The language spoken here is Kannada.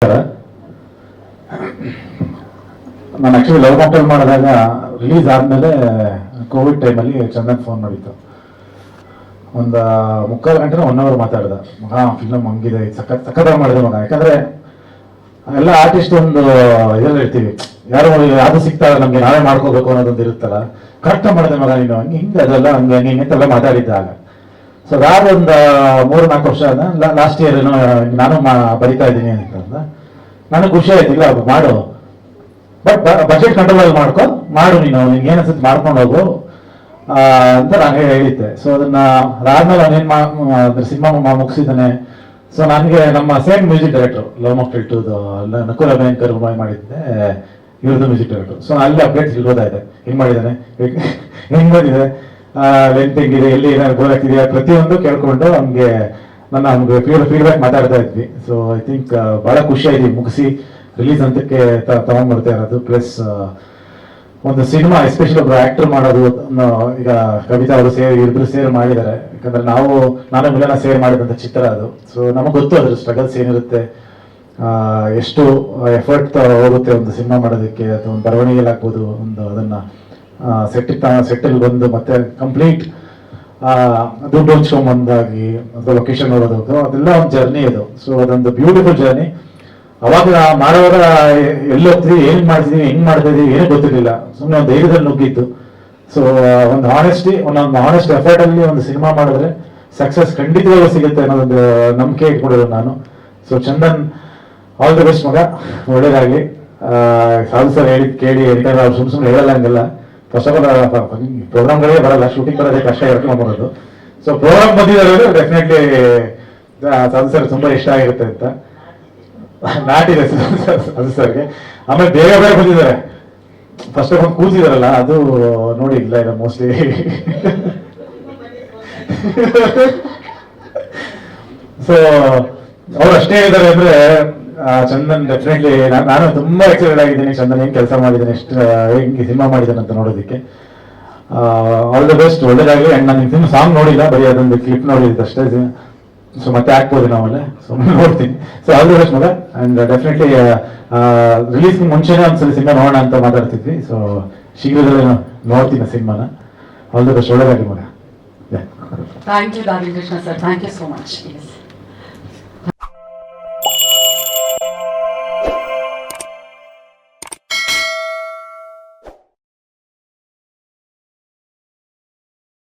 ನಾನು ಆಕ್ಚುಲಿ ಲವ್ ಮಾಕ್ಟೇಲ್ ಮಾಡಿದಾಗ ರಿಲೀಸ್ ಆದಮೇಲೆ ಕೋವಿಡ್ ಟೈಮಲ್ಲಿ ಚಂದನ್ ಫೋನ್ ಮಾಡಿತ್ತು. ಒಂದು 3/4 ಗಂಟೆ 1 ಅವರ್ ಮಾತಾಡ್ದ. ಮಗ ಫಿಲಮ್ ಹಂಗಿದೆ, ಸಖತ್ತಾಗಿ ಮಾಡಿದೆ ಮಗ. ಯಾಕಂದ್ರೆ ಎಲ್ಲ ಆರ್ಟಿಸ್ಟ್ ಒಂದು ಇದರಲ್ಲಿ ಇರ್ತೀವಿ, ಯಾರು ಸಿಗ್ತಾರ ನಮ್ಗೆ ನಾವೇ ಮಾಡ್ಕೋಬೇಕು ಅನ್ನೋದೊಂದು ಇರುತ್ತಲ್ಲ. ಕರೆಕ್ಟಾಗಿ ಮಾಡಿದೆ ಮಗ ನೀನು, ಹಿಂಗೆ ಅದೆಲ್ಲ ಹಂಗೆ ಅಂತೆಲ್ಲ ಮಾತಾಡಿದ್ದಾಗ. ಸೊ ಅದಾದ ಒಂದು 3-4 ವರ್ಷ ಆದ. ಲಾಸ್ಟ್ ಇಯರ್ ಏನೋ ನಾನು ಬರಿತಾ ಇದ್ದೀನಿ ಅಂತ ನನಗೆ ಖುಷಿ ಆಯ್ತು. ಇಲ್ಲ ಮಾಡು, ಬಟ್ ಬಜೆಟ್ ಕಂಟ್ರೋಲ್ ಮಾಡು ನೀನು, ನಿನ್ಗೆ ಏನು ಅನ್ಸುತ್ತೆ ಮಾಡ್ಕೊಂಡು ಹೋಗು ಅಂತ ನಾನು ಹೇಳಿದ್ದೆ. ಸೊ ಅದಾದ್ಮೇಲೆ ಅವನೇನು ಸಿನಿಮಾ ಮುಗಿಸಿದ್ದಾನೆ. ಸೊ ನನಗೆ ನಮ್ಮ same music director Love Mocktail 2 ನಕುಲ ಭಯಂಕರ್ ಮಾಡಿದ್ದೆ, ಇವ್ರದ್ದು ಮ್ಯೂಸಿಕ್ ಡೈರೆಕ್ಟರ್. ಸೊ ಅಲ್ಲಿ ಅಪ್ಡೇಟ್ಸ್ ಇರ್ಬೋದಾಗಿದೆ, ಹೆಂಗ್ ಮಾಡಿದ್ದಾನೆ, ಹೆಂಗ್ ಬಂದಿದೆ, ಲೆಂತ್ ಹೆಂಗಿದೆ, ಎಲ್ಲಿ ಏನಾದ್ರು ಬೋರ್ ಆಗ್ತಿದೆಯಾ, ಪ್ರತಿಯೊಂದು ಕೇಳ್ಕೊಂಡು ನಮ್ಗೆ ಫೀಡ್ಬ್ಯಾಕ್ ಮಾತಾಡ್ತಾ ಇದ್ವಿ. ಸೊ ಐ ಥಿಂಕ್ ಬಹಳ ಖುಷಿ ಆಯ್ತು ಮುಗಿಸಿ ರಿಲೀಸ್ ಅಂತಕ್ಕೆ ತಗೊಂಡ್ಬರ್ತಾ ಇರೋದು. ಪ್ಲಸ್ ಒಂದು ಸಿನಿಮಾ ಎಸ್ಪೆಷಲಿ ಒಬ್ರು ಆಕ್ಟರ್ ಮಾಡೋದು, ಈಗ ಕವಿತಾ ಅವರು ಇಬ್ಬರು ಸೇರ್ ಮಾಡಿದ್ದಾರೆ. ಯಾಕಂದ್ರೆ ನಾನು ಮಿಲನ ಸೇರ್ ಮಾಡಿದಂತ ಚಿತ್ರ ಅದು. ಸೊ ನಮಗೆ ಗೊತ್ತು ಅದ್ರ ಸ್ಟ್ರಗಲ್ಸ್ ಏನಿರುತ್ತೆ, ಎಷ್ಟು ಎಫರ್ಟ್ ಹೋಗುತ್ತೆ ಒಂದು ಸಿನಿಮಾ ಮಾಡೋದಕ್ಕೆ, ಅಥವಾ ಒಂದು ಬರವಣಿಗೆಲಾಗ್ಬೋದು, ಒಂದು ಅದನ್ನ ಸೆಟ್ಟಲ್ಲಿ ಬಂದು ಮತ್ತೆ ಕಂಪ್ಲೀಟ್ ದುಡ್ಡು ಹಂಚ್ಕೊಂಬಂದಾಗಿ ಅಥವಾ ಲೊಕೇಶನ್ ನೋಡೋದು, ಅದೆಲ್ಲ ಒಂದು ಜರ್ನಿ ಅದು. ಸೊ ಅದೊಂದು ಬ್ಯೂಟಿಫುಲ್ ಜರ್ನಿ. ಅವಾಗ ಮಾಡೋವಾಗ ಎಲ್ಲಿ ಹೋಗ್ತೀವಿ, ಏನ್ ಮಾಡ್ತಿದೀವಿ, ಹೆಂಗ್ ಮಾಡ್ತಾ ಇದೀವಿ ಏನೂ ಗೊತ್ತಿರಲಿಲ್ಲ. ಸುಮ್ಮನೆ ಒಂದು ಧೈರ್ಯದಲ್ಲಿ ನುಗ್ಗಿತ್ತು. ಸೊ ಒಂದು ಹಾನೆಸ್ಟ್ ಎಫರ್ಟ್ ಅಲ್ಲಿ ಒಂದು ಸಿನಿಮಾ ಮಾಡಿದ್ರೆ ಸಕ್ಸಸ್ ಖಂಡಿತವಾಗೂ ಸಿಗುತ್ತೆ ಅನ್ನೋದೊಂದು ನಂಬಿಕೆ ಇಟ್ಕೊಂಡಿರೋ ನಾನು. So Chandan, all the best ಮಗ, ಒಳ್ಳೇದಾಗ್ಲಿ. ಸಾಧು ಸರ್ ಹೇಳಿದ್ ಕೇಳಿ ಯಾಕಂದ್ರೆ ಅವ್ರು ಸುಮ್ಮನೆ ಹೇಳಲ್ಲ ಹಂಗೆಲ್ಲ. ಫಸ್ಟ್ ಆಫ್ ಆಲ್ ಪ್ರೋಗ್ರಾಮ್ಗಳೇ ಬರಲ್ಲ, ಶೂಟಿಂಗ್ ಬರೋದೇ ಕಷ್ಟ ಹೇಳ್ಕೊಂಡ್ಬರೋದು. ಸೊ ಪ್ರೋಗ್ರಾಮ್ ಬಂದಿದ್ದಾರೆ ಡೆಫಿನೆಟ್ಲಿ ಸಾಧು ಸರ್ ತುಂಬಾ ಇಷ್ಟ ಆಗಿರುತ್ತೆ ಅಂತ ನಾಟಿದೆ ಸಾಧು ಸರ್ಗೆ. ಆಮೇಲೆ ಬೇಗ ಬಂದಿದ್ದಾರೆ. ಫಸ್ಟ್ ಆಫ್ ಆಲ್ ಕೂತಿದಾರಲ್ಲ, ಅದು ನೋಡಿ ಇಲ್ಲ ಮೋಸ್ಟ್ಲಿ ಸೊ ಅವ್ರು ಅಷ್ಟೇ ಹೇಳಿದ್ದಾರೆ ಅಂದ್ರೆ ಚಂದನ್ ಡೆಫಿನೆಟ್ಲಿ ನಾನು ತುಂಬಾ ಎಕ್ಸೈಟೆಡ್ ಆಗಿದ್ದೀನಿ. ಚಂದನ್ ಹೆಂಗ್ ಕೆಲಸ ಮಾಡಿದ್ದೇನೆ, ಎಷ್ಟು ಹೆಂಗೆ ಸಿನಿಮಾ ಮಾಡಿದ್ದೇನೆ ಅಂತ ನೋಡೋದಕ್ಕೆ. ಆಲ್ ದ ಬೆಸ್ಟ್, ಒಳ್ಳೇದಾಗಲಿ. ಅಂಡ್ ನಾನು ಸಿನಿಮಾ ಸಾಂಗ್ ನೋಡಿಲ್ಲ, ಬರೀ ಅದೊಂದು ಕ್ಲಿಪ್ ನೋಡಿದ್ದು ಅಷ್ಟೇ. ಸೊ ಮತ್ತೆ ಹಾಕ್ಬೋದು ನಾವಲ್ಲೇ, ಸೊ ನೋಡ್ತೀನಿ. ಸೊ ಆಲ್ ದ ಬೆಸ್ಟ್ ಮಗ. ಅಂಡ್ ಡೆಫಿನೆಟ್ಲಿ ರಿಲೀಸ್ ಮುಂಚೆನೇ ಒಂದ್ಸಲ ಸಿನಿಮಾ ನೋಡೋಣ ಅಂತ ಮಾತಾಡ್ತಿದ್ವಿ. ಸೊ ಶೀಘ್ರದಲ್ಲೇ ನೋಡ್ತೀನಿ ಸಿನಿಮಾನ. ಆಲ್ ದ ಬೆಸ್ಟ್, ಒಳ್ಳೇದಾಗಲಿ ಮಗ. Thank you, Darling Krishna sir. Thank you so much. Yes.